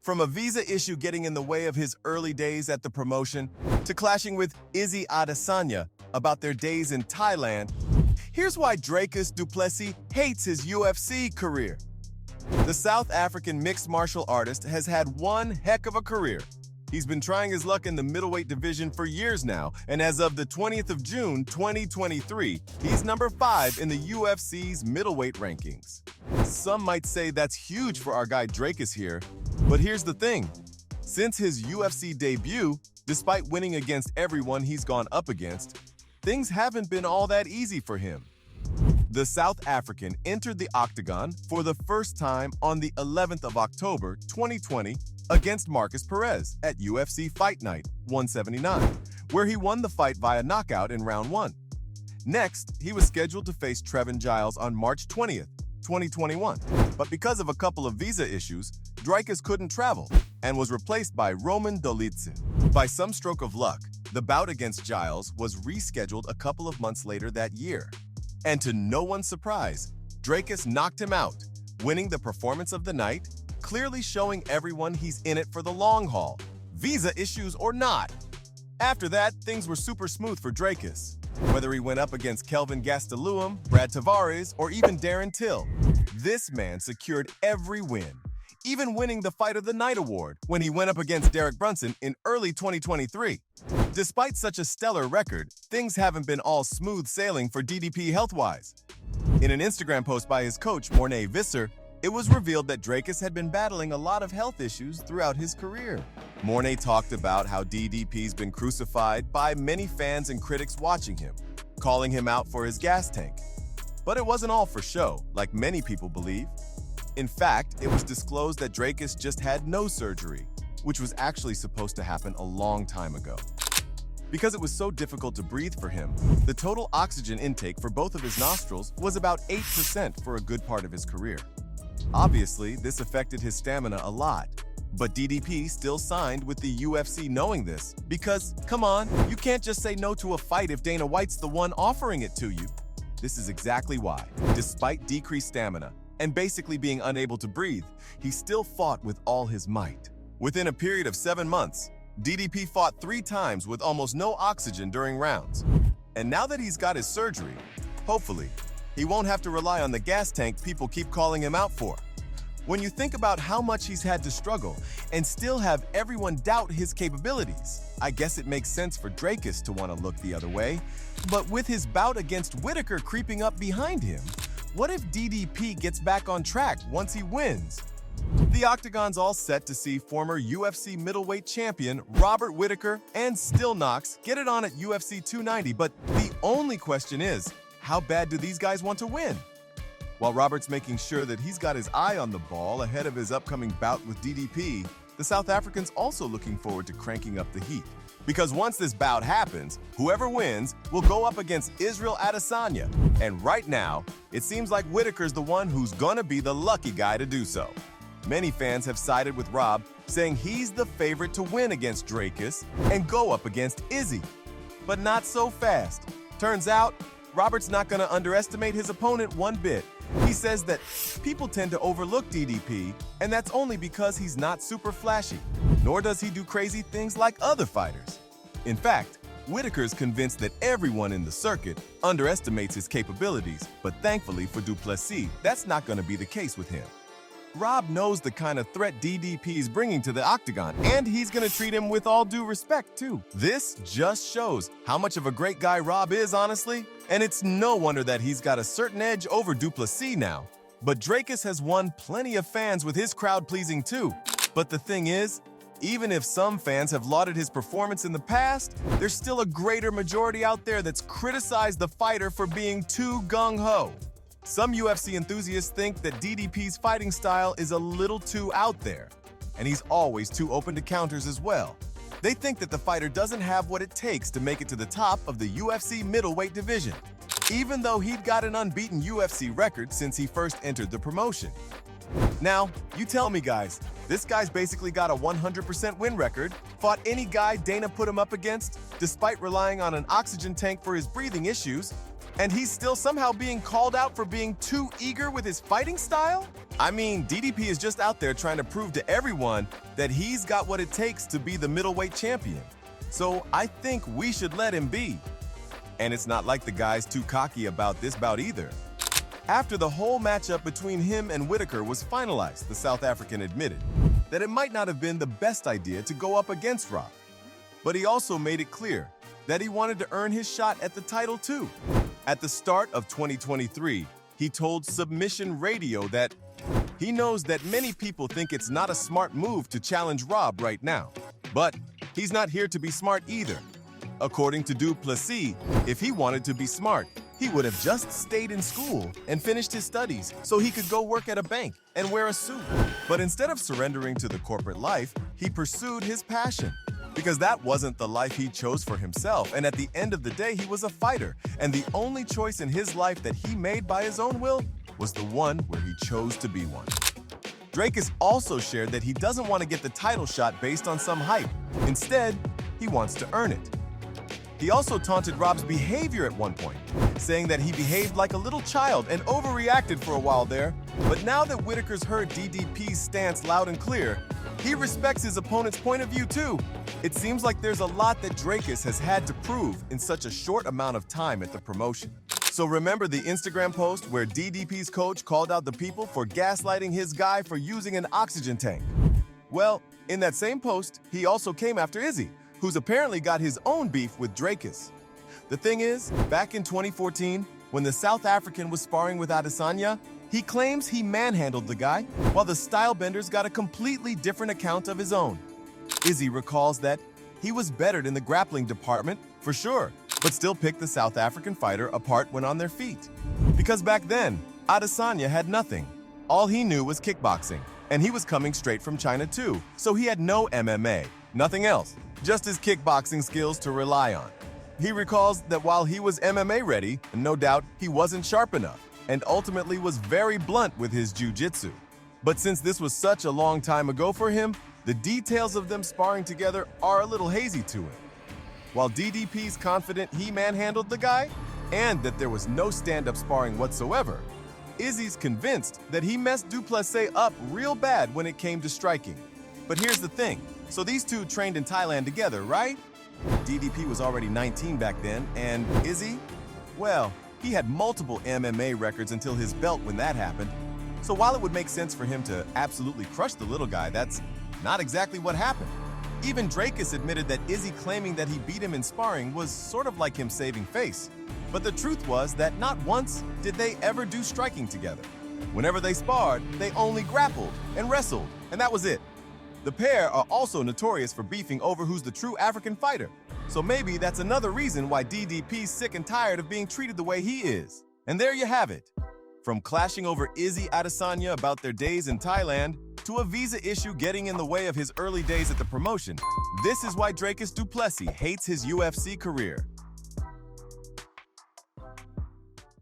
From a visa issue getting in the way of his early days at the promotion, to clashing with Izzy Adesanya about their days in Thailand, here's why Dricus Du Plessis hates his UFC career. The South African mixed martial artist has had one heck of a career. He's been trying his luck in the middleweight division for years now, and as of the 20th of June, 2023, he's number 5 in the UFC's middleweight rankings. Some might say that's huge for our guy Dricus here, but here's the thing. Since his UFC debut, despite winning against everyone he's gone up against, things haven't been all that easy for him. The South African entered the octagon for the first time on the 11th of October, 2020, against Marcus Perez at UFC Fight Night 179, where he won the fight via knockout in round 1. Next, he was scheduled to face Trevin Giles on March 20th, 2021, but because of a couple of visa issues, Dricus couldn't travel and was replaced by Roman Dolidze. By some stroke of luck, the bout against Giles was rescheduled a couple of months later that year. And to no one's surprise, Dricus knocked him out, winning the performance of the night, clearly showing everyone he's in it for the long haul, visa issues or not. After that, things were super smooth for Dricus. Whether he went up against Kelvin Gastelum, Brad Tavares, or even Darren Till, this man secured every win, even winning the Fight of the Night award when he went up against Derek Brunson in early 2023. Despite such a stellar record, things haven't been all smooth sailing for DDP health-wise. In an Instagram post by his coach, Mornay Visser, it was revealed that Dricus had been battling a lot of health issues throughout his career. Mornay talked about how DDP's been crucified by many fans and critics watching him, calling him out for his gas tank. But it wasn't all for show, like many people believe. In fact, it was disclosed that Dricus just had no surgery, which was actually supposed to happen a long time ago. Because it was so difficult to breathe for him, the total oxygen intake for both of his nostrils was about 8% for a good part of his career. Obviously, this affected his stamina a lot, but DDP still signed with the UFC knowing this, because, come on, you can't just say no to a fight if Dana White's the one offering it to you. This is exactly why, despite decreased stamina and basically being unable to breathe, he still fought with all his might. Within a period of 7 months, DDP fought 3 times with almost no oxygen during rounds. And now that he's got his surgery, hopefully, he won't have to rely on the gas tank people keep calling him out for. When you think about how much he's had to struggle and still have everyone doubt his capabilities, I guess it makes sense for Dricus to want to look the other way. But with his bout against Whitaker creeping up behind him, what if DDP gets back on track once he wins? The Octagon's all set to see former UFC middleweight champion Robert Whitaker and Still Knox get it on at UFC 290, but the only question is, how bad do these guys want to win? While Robert's making sure that he's got his eye on the ball ahead of his upcoming bout with DDP, the South African's also looking forward to cranking up the heat. Because once this bout happens, whoever wins will go up against Israel Adesanya. And right now, it seems like Whitaker's the one who's gonna be the lucky guy to do so. Many fans have sided with Rob, saying he's the favorite to win against Dricus and go up against Izzy. But not so fast. Turns out, Robert's not going to underestimate his opponent one bit. He says that people tend to overlook DDP, and that's only because he's not super flashy, nor does he do crazy things like other fighters. In fact, Whitaker's convinced that everyone in the circuit underestimates his capabilities, but thankfully for Du Plessis, that's not going to be the case with him. Rob knows the kind of threat DDP is bringing to the Octagon, and he's going to treat him with all due respect, too. This just shows how much of a great guy Rob is, honestly, and it's no wonder that he's got a certain edge over Du Plessis now. But Dricus has won plenty of fans with his crowd pleasing, too. But the thing is, even if some fans have lauded his performance in the past, there's still a greater majority out there that's criticized the fighter for being too gung-ho. Some UFC enthusiasts think that DDP's fighting style is a little too out there, and he's always too open to counters as well. They think that the fighter doesn't have what it takes to make it to the top of the UFC middleweight division, even though he'd got an unbeaten UFC record since he first entered the promotion. Now, you tell me guys, this guy's basically got a 100% win record, fought any guy Dana put him up against, despite relying on an oxygen tank for his breathing issues. And he's still somehow being called out for being too eager with his fighting style? I mean, DDP is just out there trying to prove to everyone that he's got what it takes to be the middleweight champion. So I think we should let him be. And it's not like the guy's too cocky about this bout either. After the whole matchup between him and Whitaker was finalized, the South African admitted that it might not have been the best idea to go up against Rob. But he also made it clear that he wanted to earn his shot at the title too. At the start of 2023, he told Submission Radio that he knows that many people think it's not a smart move to challenge Rob right now, but he's not here to be smart either. According to Du Plessis, if he wanted to be smart, he would have just stayed in school and finished his studies so he could go work at a bank and wear a suit. But instead of surrendering to the corporate life, he pursued his passion. Because that wasn't the life he chose for himself, and at the end of the day, he was a fighter, and the only choice in his life that he made by his own will was the one where he chose to be one. Dricus also shared that he doesn't want to get the title shot based on some hype. Instead, he wants to earn it. He also taunted Rob's behavior at one point, saying that he behaved like a little child and overreacted for a while there. But now that Whitaker's heard DDP's stance loud and clear, he respects his opponent's point of view too. It seems like there's a lot that Dricus has had to prove in such a short amount of time at the promotion. So remember the Instagram post where DDP's coach called out the people for gaslighting his guy for using an oxygen tank? Well, in that same post, he also came after Izzy, who's apparently got his own beef with Dricus. The thing is, back in 2014, when the South African was sparring with Adesanya, he claims he manhandled the guy, while the Stylebender's got a completely different account of his own. Izzy recalls that he was bettered in the grappling department, for sure, but still picked the South African fighter apart when on their feet. Because back then, Adesanya had nothing. All he knew was kickboxing, and he was coming straight from China too, so he had no MMA, nothing else, just his kickboxing skills to rely on. He recalls that while he was MMA ready, no doubt he wasn't sharp enough, and ultimately was very blunt with his jiu-jitsu. But since this was such a long time ago for him, the details of them sparring together are a little hazy to him. While DDP's confident he manhandled the guy, and that there was no stand-up sparring whatsoever, Izzy's convinced that he messed Du Plessis up real bad when it came to striking. But here's the thing, so these two trained in Thailand together, right? DDP was already 19 back then, and Izzy? Well, he had multiple MMA records until his belt when that happened. So while it would make sense for him to absolutely crush the little guy, that's not exactly what happened. Even Dricus admitted that Izzy claiming that he beat him in sparring was sort of like him saving face. But the truth was that not once did they ever do striking together. Whenever they sparred, they only grappled and wrestled, and that was it. The pair are also notorious for beefing over who's the true African fighter. So maybe that's another reason why DDP's sick and tired of being treated the way he is. And there you have it. From clashing over Izzy Adesanya about their days in Thailand, to a visa issue getting in the way of his early days at the promotion, this is why Dricus Du Plessis hates his UFC career.